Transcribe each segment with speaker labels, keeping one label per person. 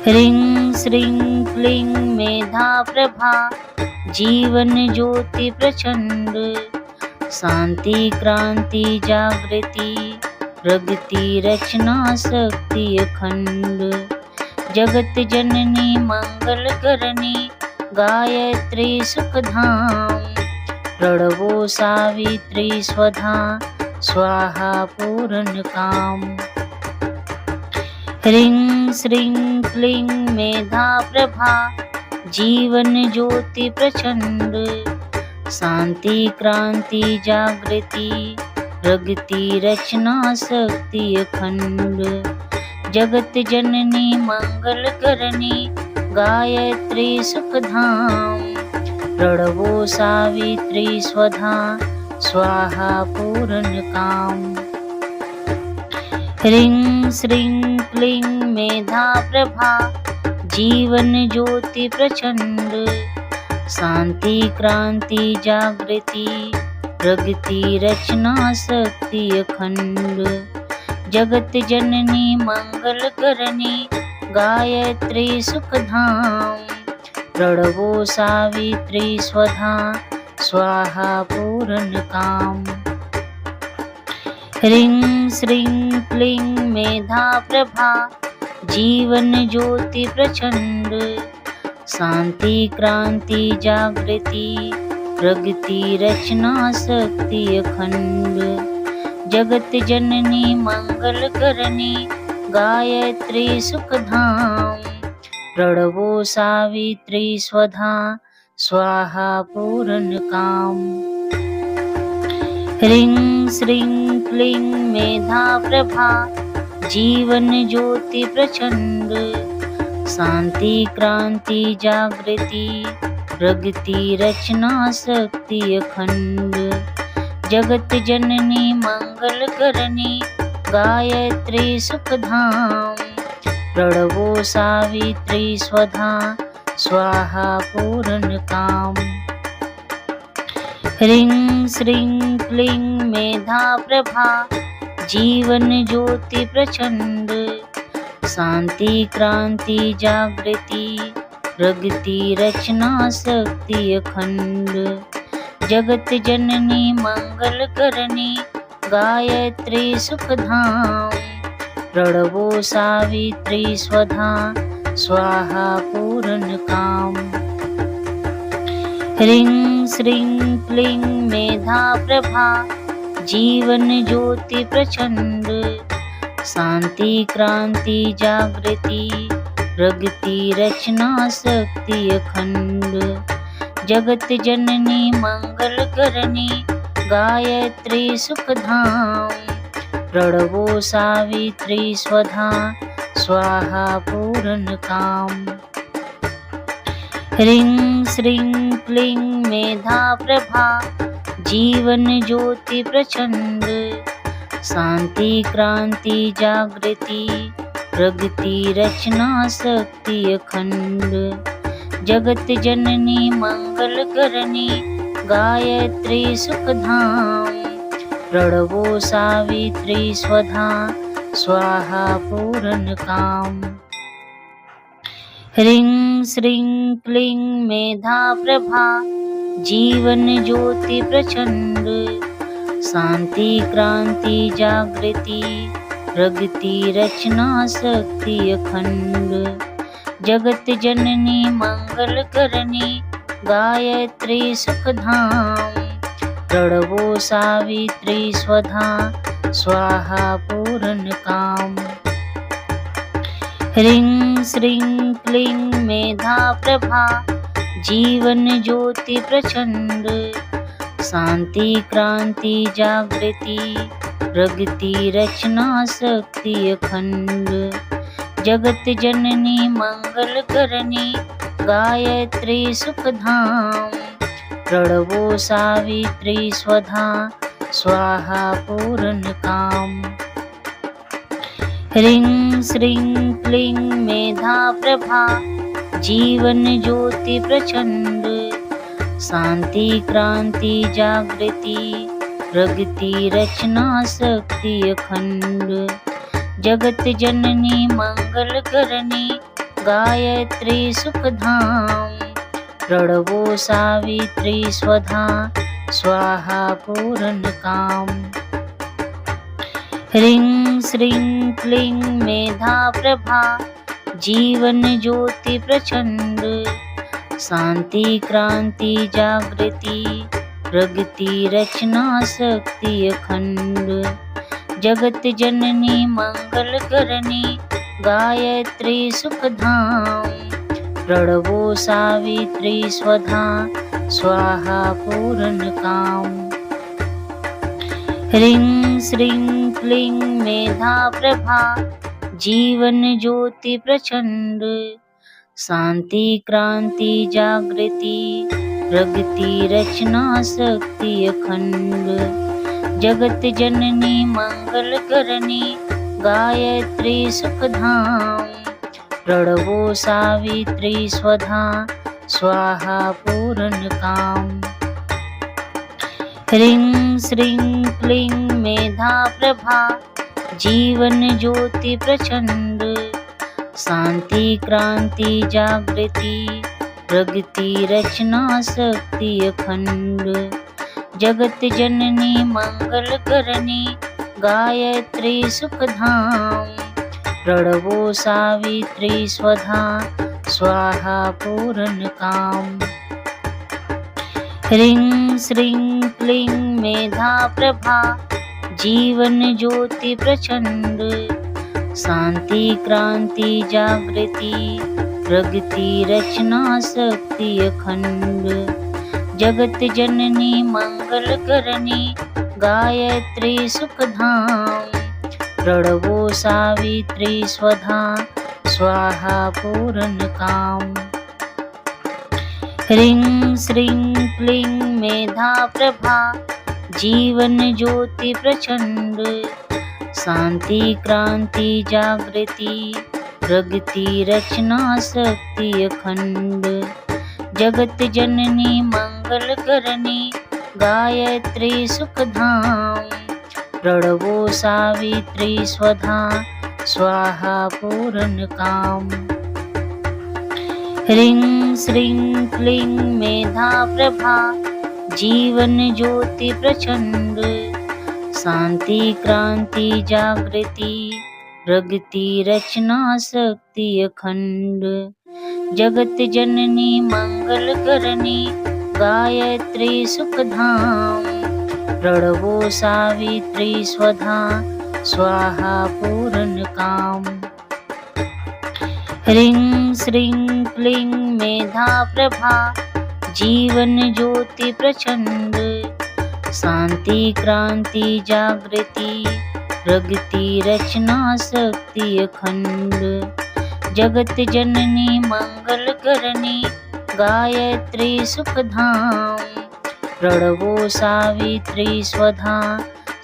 Speaker 1: ह्रीं श्रीं क्लीं मेधा प्रभा जीवन ज्योति प्रचंड। शांति क्रांति जागृति प्रगति रचना शक्ति अखंड। जगत जननी मंगल करनी गायत्री सुखधाम। प्रणवो सावित्री स्वधा स्वाहा पूर्ण काम। ह्रीं श्रीं क्लीं मेधा प्रभा जीवन ज्योति प्रचंड। शांति क्रांति जागृति प्रगति रचना शक्ति अखंड। जगत जननी मंगल करनी गायत्री सुखधाम। प्रणवो सावित्री स्वधा स्वाहा पूर्ण काम। ह्रीं श्रीं क्लीं मेधा प्रभा जीवन ज्योति प्रचंड। शांति क्रांति जागृति प्रगति रचना शक्ति अखंड। जगत जननी मंगल करनी गायत्री सुखधाम। प्रणवो सावित्री स्वधा स्वाहा पूर्ण काम। ह्रीं श्रीं क्लीं मेधा प्रभा जीवन ज्योति प्रचंड। शांति क्रांति जागृति प्रगति रचना शक्ति अखंड। जगत जननी मंगल करनी गायत्री सुखधाम। प्रणवो सावित्री स्वधा स्वाहा पूर्ण काम। ह्रीं श्रीं क्लीं मेधा प्रभा जीवन ज्योति प्रचंड। शांति क्रांति जागृति प्रगति रचना शक्ति अखंड। जगत जननी मंगल करनी गायत्री सुखधाम। प्रणवो सावित्री स्वधा स्वाहा पूर्ण काम। ह्रीं श्रीं क्लीं मेधा प्रभा जीवन ज्योति प्रचंड। शांति क्रांति जागृति प्रगति रचना शक्ति अखंड। जगत जननी मंगल करनी गायत्री सुखधाम। प्रणवो सावित्री स्वधा स्वाहा पूर्ण काम। ह्रीं श्रीं क्लीं मेधा प्रभा जीवन ज्योति प्रचंड। शांति क्रांति जागृति प्रगति रचना शक्ति अखंड। जगत जननी मंगल करनी गायत्री सुखधाम। प्रणवो सावित्री स्वधा स्वाहा पूर्ण काम। ह्रीं श्रीं क्लीं मेधा प्रभा जीवन ज्योति प्रचंड। शांति क्रांति जागृति प्रगति रचना शक्ति अखंड। जगत जननी मंगल करनी गायत्री सुखधाम। प्रणवो सावित्री स्वधा स्वाहा पूर्ण काम। ह्रीं श्रीं क्लीं मेधा प्रभा जीवन ज्योति प्रचंड। शांति क्रांति जागृति प्रगति रचना शक्ति अखंड। जगत जननी मंगल करनी गायत्री सुखधाम। प्रणवो सावित्री स्वधा स्वाहा पूर्ण काम। ह्रीं श्रीं क्लीं मेधा प्रभा जीवन ज्योति प्रचंड। शांति क्रांति जागृति प्रगति रचना शक्ति अखंड। जगत जननी मंगल करनी गायत्री सुखधाम। प्रणवो सावित्री स्वधा स्वाहा पूर्ण काम। ह्रीं श्रीं क्लीं मेधा प्रभा जीवन ज्योति प्रचंड। शांति क्रांति जागृति प्रगति रचना शक्ति अखंड। जगत जननी मंगल करनी गायत्री सुखधाम। प्रणवो सावित्री स्वधा स्वाहा पूरन काम। ह्रीं श्रीं क्लीं मेधा प्रभा जीवन ज्योति प्रचंड। शांति क्रांति जागृति प्रगति रचना शक्ति अखंड। जगत जननी मंगल करनी गायत्री सुखधाम। प्रणवो सावित्री स्वधा स्वाहा पूरन काम। ह्रीं श्रीं क्लीं मेधा प्रभा जीवन ज्योति प्रचंड। शांति क्रांति जागृति प्रगति रचना शक्ति अखंड। जगत जननी मंगल करनी गायत्री सुखधाम। प्रणवो सावित्री स्वधा स्वाहा पूरन काम। ह्रीं श्रीं क्लीं मेधा प्रभा जीवन ज्योति प्रचंड। शांति क्रांति जागृति प्रगति रचना शक्ति अखंड। जगत जननी मंगल करनी गायत्री सुखधाम। प्रणवो सावित्री स्वधा स्वाहा पूरन काम। ह्रीं श्रीं क्लीं मेधा प्रभा जीवन ज्योति प्रचंड। शांति क्रांति जागृति प्रगति रचना शक्ति अखंड। जगत जननी मंगल करनी गायत्री सुखधाम। प्रणवो सावित्री स्वधा स्वाहा पूरन काम। ह्रीं श्रीं क्लीं मेधा प्रभा जीवन ज्योति प्रचंड। शांति क्रांति जागृति प्रगति रचना शक्ति अखंड। जगत जननी मंगल करनी गायत्री सुखधाम। प्रणवो सावित्री स्वधा स्वाहा पूरन काम। ह्रीं श्रीं क्लीं मेधा प्रभा जीवन ज्योति प्रचंड। शांति क्रांति जागृति प्रगति रचना शक्ति अखंड। जगत जननी मंगल करनी गायत्री सुखधाम। प्रणवो सावित्री स्वधा स्वाहा पूरन काम। ह्रीं श्रीं क्लीं मेधा प्रभा जीवन ज्योति प्रचंड। शांति क्रांति जागृति प्रगति रचना शक्ति अखंड। जगत जननी मंगल करनी गायत्री सुखधाम। प्रणवो सावित्री स्वधा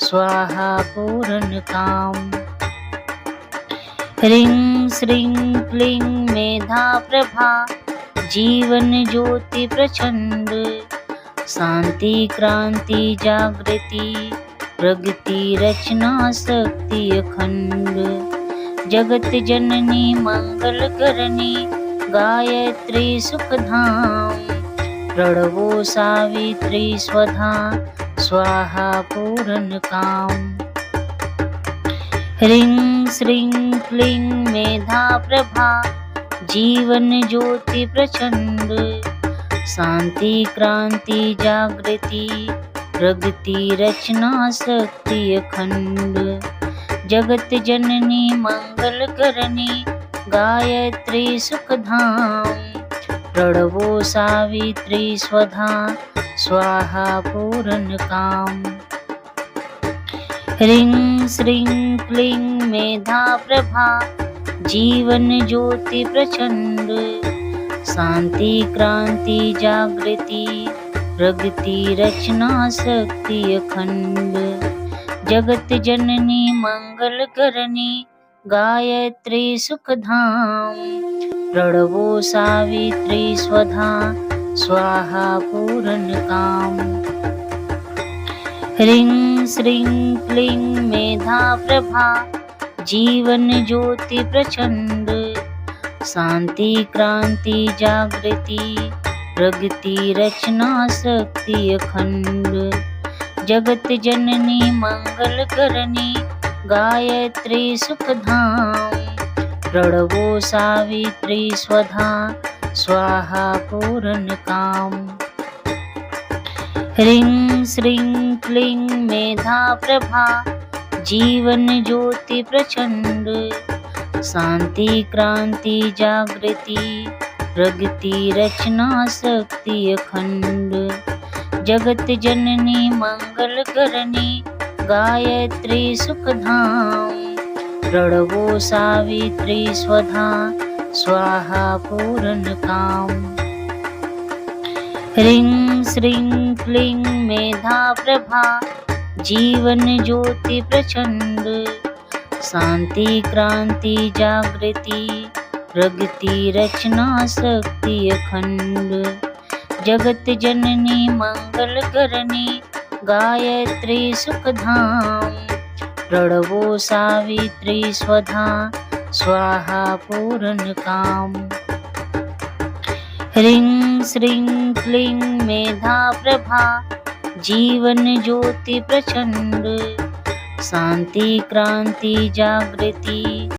Speaker 1: स्वाहा पूरन काम। ह्रीं श्रीं क्लीं मेधा प्रभा जीवन ज्योति प्रचंड। शांति क्रांति जागृति प्रगति रचना शक्ति अखंड। जगत जननी मंगल करनी गायत्री सुखधाम। प्रणवो सावित्री स्वधा स्वाहा पूरन काम। ह्रीं श्रीं क्लीं मेधा प्रभा जीवन ज्योति प्रचंड। शांति क्रांति जागृति प्रगति रचना शक्ति अखंड। जगत जननी मंगल करनी गायत्री सुखधाम। प्रणवो सावित्री स्वधा स्वाहा पूरन काम। ह्रीं श्रीं क्लीं मेधा प्रभा जीवन ज्योति प्रचंड। शांति क्रांति जागृति प्रगति रचना शक्ति अखंड। जगत जननी मंगल करनी गायत्री सुखधाम। प्रणवो सावित्री स्वधा स्वाहा पूरन काम। ह्रीं श्रीं क्लीं मेधा प्रभा जीवन ज्योति प्रचंड। शांति क्रांति जागृति प्रगति रचना शक्ति अखंड। जगत जननी मंगल करनी गायत्री सुखधाम। प्रणवो सावित्री स्वधा स्वाहा पूर्ण काम। ह्रीं श्रीं क्लीं मेधा प्रभा जीवन ज्योति प्रचंड। शांति क्रांति जागृति प्रगति रचना शक्ति अखंड। जगत जननी मंगल करनी गायत्री सुखधाम। प्रणवो सावित्री स्वधा स्वाहा पूर्ण काम। ह्रीं श्रीं क्लीं मेधा प्रभा जीवन ज्योति प्रचंड। शांति क्रांति जागृति प्रगति रचना शक्ति अखंड। जगत जननी मंगल करनी गायत्री सुखधाम। प्रणवो सावित्री स्वधा स्वाहा पूर्ण काम। ह्रीं श्रीं क्लीं मेधा प्रभा जीवन ज्योति प्रचंड। शांति क्रांति जागृति